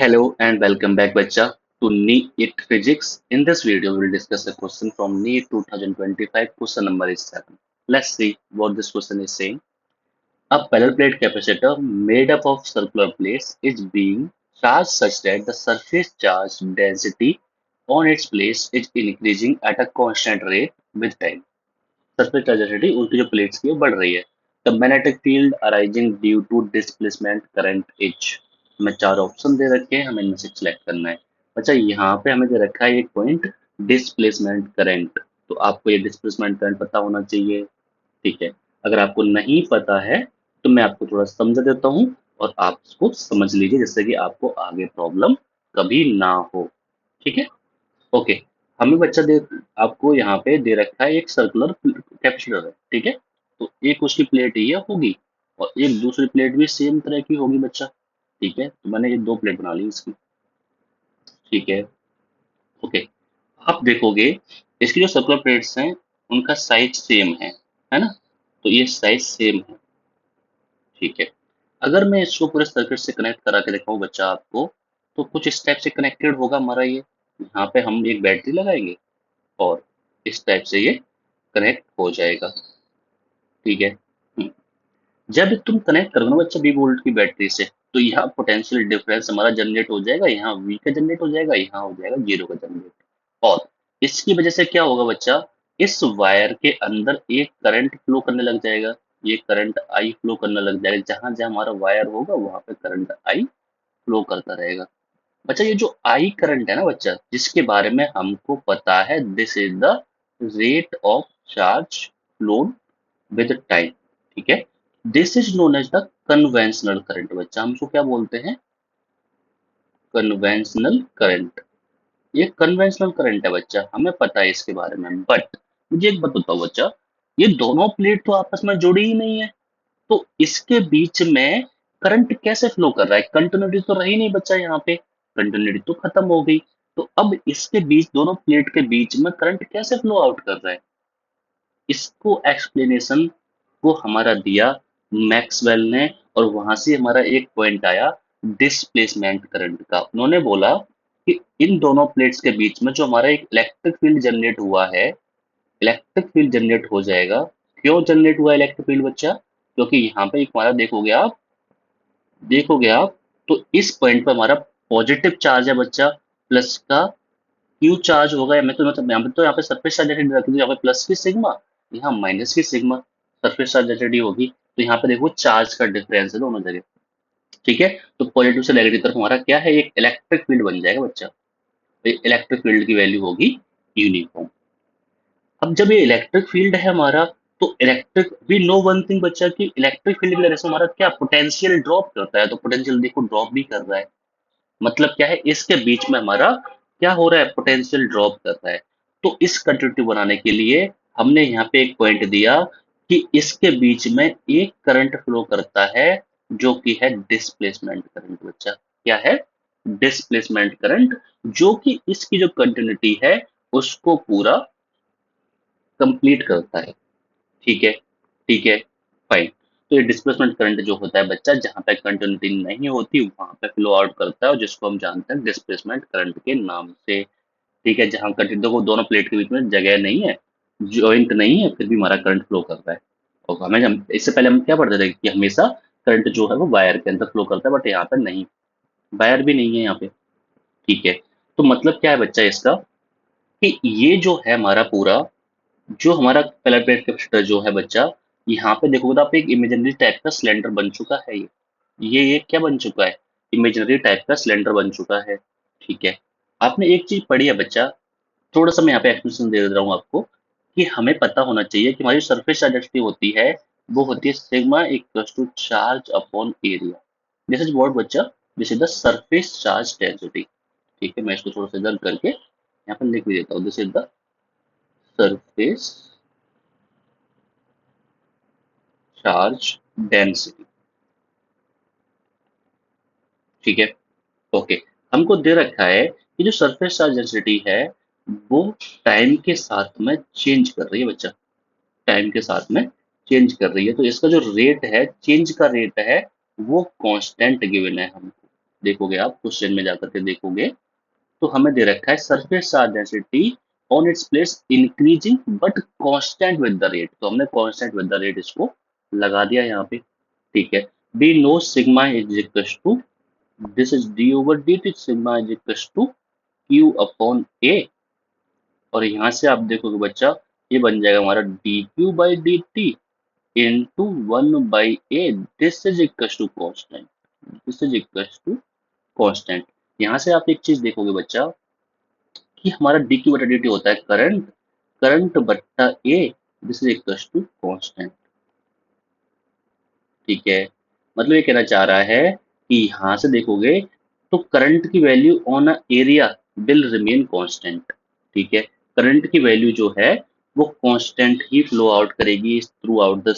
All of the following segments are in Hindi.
Hello and welcome back, Bacha, to NEET Physics. In this video, we will discuss a question from NEET 2025. Question number is 7. Let's see what this question is saying. A parallel plate capacitor made up of circular plates is being charged such that the surface charge density on its place is increasing at a constant rate with time. Surface charge density उनकी जो प्लेट्स की वो बढ़ रही है. The magnetic field arising due to displacement current H. हमें चार ऑप्शन दे रखे हैं, हमें इनमें से सिलेक्ट करना है. अच्छा, यहाँ पे हमें दे रखा है एक पॉइंट डिस्प्लेसमेंट करंट. तो आपको ये डिस्प्लेसमेंट करंट पता होना चाहिए. ठीक है. अगर आपको नहीं पता है तो मैं आपको थोड़ा समझा देता हूँ और आप इसको समझ लीजिए जिससे कि आपको आगे प्रॉब्लम कभी ना हो. ठीक है. ओके. हमें बच्चा दे आपको यहाँ पे दे रखा है एक सर्कुलर कैपेसिटर है. ठीक है. तो एक उसकी प्लेट ये होगी और एक दूसरी प्लेट भी सेम तरह की होगी बच्चा. ठीक है. तो मैंने ये दो प्लेट बना ली इसकी. ठीक है. ओके. आप देखोगे इसकी जो सर्कुलर प्लेट्स हैं उनका साइज सेम है ना. तो ये साइज सेम है. ठीक है. अगर मैं इसको पूरे सर्किट से कनेक्ट करा के दिखाऊं बच्चा आपको, तो कुछ इस टाइप से कनेक्टेड होगा हमारा ये. यहाँ पे हम एक बैटरी लगाएंगे और इस टाइप से ये कनेक्ट हो जाएगा. ठीक है. जब तुम कनेक्ट करोगे ना बच्चा 20 वोल्ट की बैटरी से, तो यहाँ पोटेंशियल डिफरेंस हमारा जनरेट हो जाएगा. यहाँ V का जनरेट हो जाएगा, यहाँ हो जाएगा जीरो का जनरेट. और इसकी वजह से क्या होगा बच्चा, इस वायर के अंदर एक करंट फ्लो करने लग जाएगा. ये करंट I फ्लो करने लग जाएगा. जहां जहां हमारा वायर होगा वहां पे करंट I फ्लो करता रहेगा. बच्चा ये जो I करंट है ना बच्चा, जिसके बारे में हमको पता है, this is the rate of charge flowed with time. ठीक है. This is known as the conventional current. बच्चा हम इसको क्या बोलते हैं, कन्वेंशनल करंट. ये कन्वेंशनल करंट है बच्चा, हमें पता है इसके बारे में. बट मुझे एक बात बताओ बच्चा, ये दोनों प्लेट तो आपस में जुड़ी ही नहीं है. तो इसके बीच में करंट कैसे फ्लो कर रहा है. कंटिन्यूटी तो रही नहीं बच्चा, यहाँ पे कंटिन्यूटी तो खत्म हो गई. तो अब इसके बीच, दोनों प्लेट के बीच में करंट कैसे फ्लो आउट कर रहा है. इसको एक्सप्लेनेशन को हमारा दिया मैक्सवेल ने. और वहां से हमारा एक पॉइंट आया डिस्प्लेसमेंट करंट का. उन्होंने बोला कि इन दोनों प्लेट्स के बीच में जो हमारा एक इलेक्ट्रिक फील्ड जनरेट हुआ है, इलेक्ट्रिक फील्ड जनरेट हो जाएगा. क्यों जनरेट हुआ इलेक्ट्रिक फील्ड बच्चा, क्योंकि यहाँ पे एक हमारा देखोगे आप तो इस पॉइंट पर हमारा पॉजिटिव चार्ज है बच्चा, प्लस का क्यू चार्ज होगा. मैं तो मतलब यहाँ पे सरफेस चार्ज डेंसिटी रखी थी, यहाँ पे प्लस की सिग्मा, यहाँ माइनस की सिग्मा सरफेस चार्ज डेंसिटी होगी. तो यहाँ पे देखो चार्ज का डिफरेंस है दोनों जगह. ठीक है. तो पॉजिटिव से नेगेटिव तरफ हमारा क्या है, एक इलेक्ट्रिक फील्ड बन जाएगा बच्चा. तो इलेक्ट्रिक फील्ड की वैल्यू होगी यूनिफॉर्म. अब जब ये इलेक्ट्रिक फील्ड है हमारा, तो electric we know one thing बच्चा, कि इलेक्ट्रिक फील्ड की वजह से हमारा क्या पोटेंशियल ड्रॉप करता है. तो पोटेंशियल देखो ड्रॉप भी कर रहा है. मतलब क्या है, इसके बीच में हमारा क्या हो रहा है, पोटेंशियल ड्रॉप कर रहा है. तो इस कंटिन्यूटी बनाने के लिए हमने यहाँ पे एक पॉइंट दिया कि इसके बीच में एक करंट फ्लो करता है जो कि है डिस्प्लेसमेंट करंट बच्चा. क्या है, डिस्प्लेसमेंट करंट, जो कि इसकी जो कंटिन्यूटी है उसको पूरा कंप्लीट करता है. ठीक है. ठीक है. फाइन. तो ये डिस्प्लेसमेंट करंट जो होता है बच्चा, जहां पे कंटिन्यूटी नहीं होती वहां पे फ्लो आउट करता है, और जिसको हम जानते हैं डिस्प्लेसमेंट करंट के नाम से. ठीक है. जहां कंटिन्यू देखो दोनों प्लेट के बीच में जगह नहीं है, जॉइंट नहीं है, फिर भी हमारा करंट फ्लो कर रहा है. और हमें इससे पहले हम क्या पढ़ते थे कि हमेशा करंट जो है वो वायर के अंदर फ्लो करता है, बट यहाँ पे नहीं, वायर भी नहीं है यहाँ पे. ठीक है. तो मतलब क्या है बच्चा इसका, कि ये जो है हमारा पूरा, जो हमारा कलर प्लेट कैपेसिटर जो है बच्चा, यहाँ पे देखोगे तो आप एक इमेजिनरी टाइप का सिलेंडर बन चुका है. ये क्या बन चुका है, इमेजिनरी टाइप का सिलेंडर बन चुका है. ठीक है. आपने एक चीज पढ़ी है बच्चा, थोड़ा सा मैं यहाँ पे एक्सप्लेनेशन दे रहा हूँ आपको, कि हमें पता होना चाहिए कि हमारी सरफेस चार्ज डेंसिटी होती है, वो होती है sigma equals to charge upon area. This is what बच्चा, this is the surface charge density. ठीक है. मैं इसको थोड़ा सा इधर करके यहाँ पर लिख भी देता हूँ. This is the surface charge density. ठीक है. ओके. हमको दे रखा है कि जो सरफेस चार्ज डेंसिटी है वो टाइम के साथ में चेंज कर रही है बच्चा, टाइम के साथ में चेंज कर रही है. तो इसका जो रेट है, चेंज का रेट है, वो कांस्टेंट गिवन है हमको. देखोगे आप क्वेश्चन में जाकर के देखोगे तो हमें दे रखा है surface charge density on its place increasing but constant with the rate, तो हमने कांस्टेंट विद द रेट इसको लगा दिया यहाँ पे। ठीक है, we know sigma is equal to, this is d over d t, sigma is equal to q upon A, और यहाँ से आप देखोगे बच्चा ये बन जाएगा हमारा d q by d t into one by A, this is equal to constant, this is equal to constant. यहाँ से आप एक चीज देखोगे बच्चा कि हमारा डी क्यू बटा डी टी होता है करंट, करंट बट्टा A, this is equal to constant. ठीक है, मतलब ये कहना चाह रहा है कि यहाँ से देखोगे तो करंट की value on a area will remain constant. ठीक है, करंट की वैल्यू जो है वो कांस्टेंट ही फ्लो आउट करेगी थ्रू आउट द,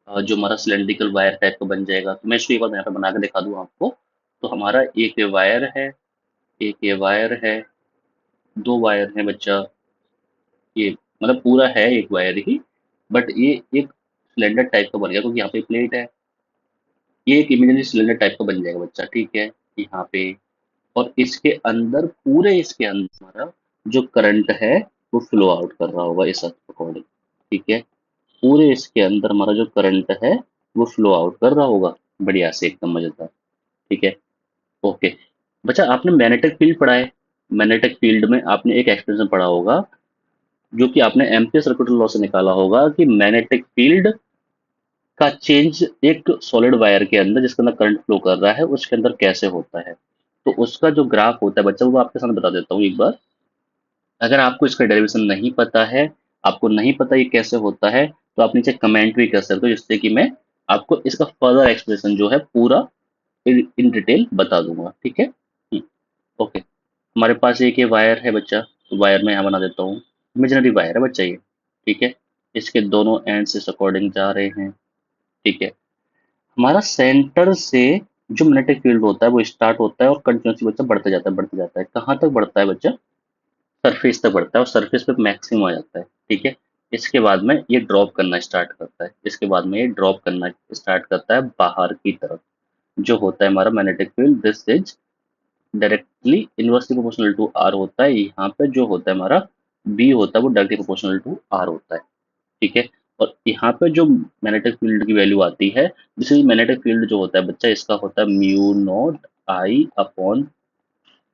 जो हमारा सिलेंड्रिकल वायर टाइप का बन जाएगा। तो मैं इसको एक बार यहाँ पे बना के दिखा दूँ आपको। तो हमारा एक वायर है, एक ये वायर है, दो वायर है बच्चा, ये मतलब पूरा है एक वायर ही, बट ये एक सिलेंडर टाइप का बन गया क्योंकि यहाँ पे प्लेट है। ये एक इमेजिनरी सिलेंडर टाइप का बन जाएगा बच्चा। ठीक है, यहाँ पे, और इसके अंदर, पूरे इसके अंदर हमारा जो करंट है वो फ्लो आउट कर रहा होगा इस अकॉर्डिंग। ठीक है, पूरे इसके अंदर हमारा जो करंट है वो फ्लो आउट कर रहा होगा बढ़िया से, एकदम मजेदार। ठीक है, ओके। बच्चा आपने मैग्नेटिक फील्ड पढ़ा है, मैग्नेटिक फील्ड में आपने एक एक्सप्रेशन पढ़ा होगा जो कि आपने एम्पियर सर्कुलर लॉ से निकाला होगा कि मैग्नेटिक फील्ड का चेंज एक सॉलिड वायर के अंदर जिसके अंदर करंट फ्लो कर रहा है उसके अंदर कैसे होता है। तो उसका जो ग्राफ होता है बच्चा वो आपके सामने बता देता हूँ एक बार। अगर आपको इसका डेरिवेशन नहीं पता है, आपको नहीं पता ये कैसे होता है, तो आप नीचे कमेंट भी कर सकते हो जिससे कि मैं आपको इसका फर्दर एक्सप्लेनेशन जो है पूरा इन डिटेल बता दूंगा। ठीक है, ओके। हमारे पास एक ये वायर है बच्चा, तो वायर में यहाँ बना देता हूँ, इमेजिनरी वायर है बच्चा ये। ठीक है, इसके दोनों एंड्स इस अकॉर्डिंग जा रहे हैं। ठीक है, हमारा सेंटर से जो मैग्नेटिक फील्ड होता है वो स्टार्ट होता है और कंटिन्यूसली बच्चा बढ़ते जाता है, बढ़ते जाता है। कहाँ तक बढ़ता है बच्चा? सरफेस तक बढ़ता है और सरफेस पे मैक्सिमम आ जाता है। ठीक है, इसके बाद में ये ड्रॉप करना स्टार्ट करता है, इसके बाद में ये ड्रॉप करना स्टार्ट करता है बाहर की तरफ। जो होता है हमारा magnetic field, this is directly inversely proportional to R होता है। यहाँ पे जो होता है हमारा बी होता है वो डायरेक्टली प्रोपोर्शनल टू आर होता है। ठीक है, और यहाँ पे जो मैग्नेटिक फील्ड की वैल्यू आती है, जैसे मैग्नेटिक फील्ड जो होता है बच्चा इसका होता है mu naught I upon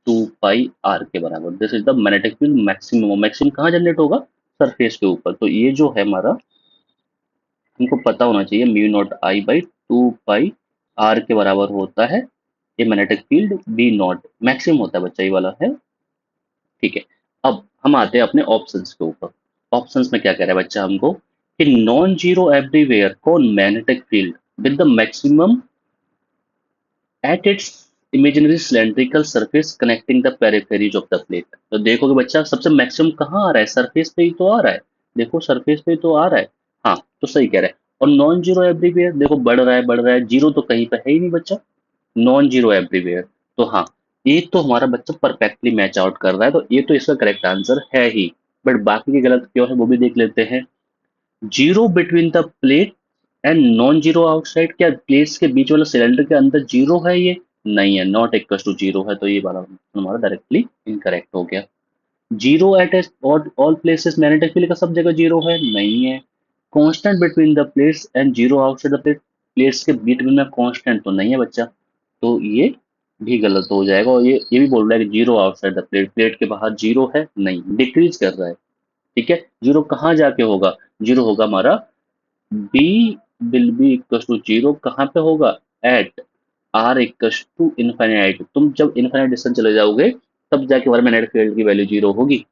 two pi R के बराबर। This is the magnetic field maximum, maximum कहाँ जनरेट होगा? सरफेस के ऊपर। तो ये जो है हमारा, हमको पता होना चाहिए mu naught I by two pi R के बराबर होता है ये magnetic field B naught, maximum होता है बच्चा ये वाला है। ठीक है, अब हम आते हैं अपने ऑप्शंस के ऊपर। ऑप्शंस में क्या कह रहा है बच्चा हमको कि नॉन जीरो एवरीवेयर कौन? Magnetic field with the maximum at its imaginary cylindrical surface connecting the peripheries of the plate. तो देखोगे बच्चा सबसे मैक्सिमम कहाँ आ रहा है? सरफेस पे ही तो आ रहा है। देखो सरफेस पे ही तो आ रहा है। हाँ, तो सही कह रहा है। और नॉन जीरो एवरीवेयर देखो बढ़ रहा है, बढ़ रहा है, जीरो तो कहीं पे है ही नहीं बच्चा, नॉन जीरो एवरीवेयर। तो हाँ, ये तो हमारा बच्चा परफेक्टली मैच आउट कर रहा है, तो ये तो इसका करेक्ट आंसर है ही। बट बाकी के गलत क्यों है वो भी देख लेते हैं। Zero between the plate and non zero outside, क्या प्लेट्स के बीच वाला सिलेंडर के अंदर जीरो है? ये नहीं है, नॉट इक्वल टू जीरो है, तो ये वाला हमारा डायरेक्टली इनकरेक्ट हो गया। Zero at all places, magnetic field का सब जगह जीरो है? नहीं है। Constant between the plates and zero outside the plate, plates के बीच में कांस्टेंट तो नहीं है बच्चा, तो ये भी गलत हो जाएगा। और ये भी बोल रहा है कि zero outside the plate, plate के बाहर जीरो है? नहीं, डिक्रीज कर रहा है। ठीक है, जीरो कहाँ जाके होगा? जीरो होगा हमारा B will be equal to zero, कहाँ पे होगा? At R equal to infinite. तुम जब इनफाइनाइट डिस्टेंस चले जाओगे तब जाके हमारे मैग्नेटिक फील्ड की वैल्यू जीरो होगी,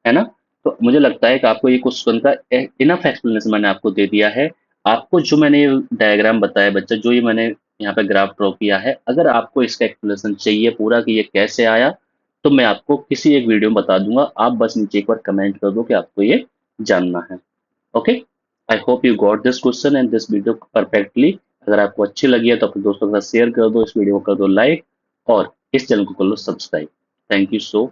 है ना? तो मुझे लगता है कि आपको ये क्वेश्चन का इनफ एक्सप्लेनेशन मैंने आपको दे दिया है। आपको जो मैंने ये डायग्राम बताया बच्चा, जो ये मैंने यहाँ पे ग्राफ ड्रॉ किया है, अगर आपको इसका एक्सप्लेनेशन चाहिए पूरा कि ये कैसे आया, तो मैं आपको किसी एक वीडियो में बता दूंगा। आप बस नीचे एक बार कमेंट कर दो कि आपको ये जानना है। Okay, I hope you got this question and this video perfectly. अगर आपको अच्छी लगी है तो अपने दोस्तों के साथ शेयर कर दो, इस वीडियो को कर दो लाइक, और इस चैनल को कर लो सब्सक्राइब। Thank you so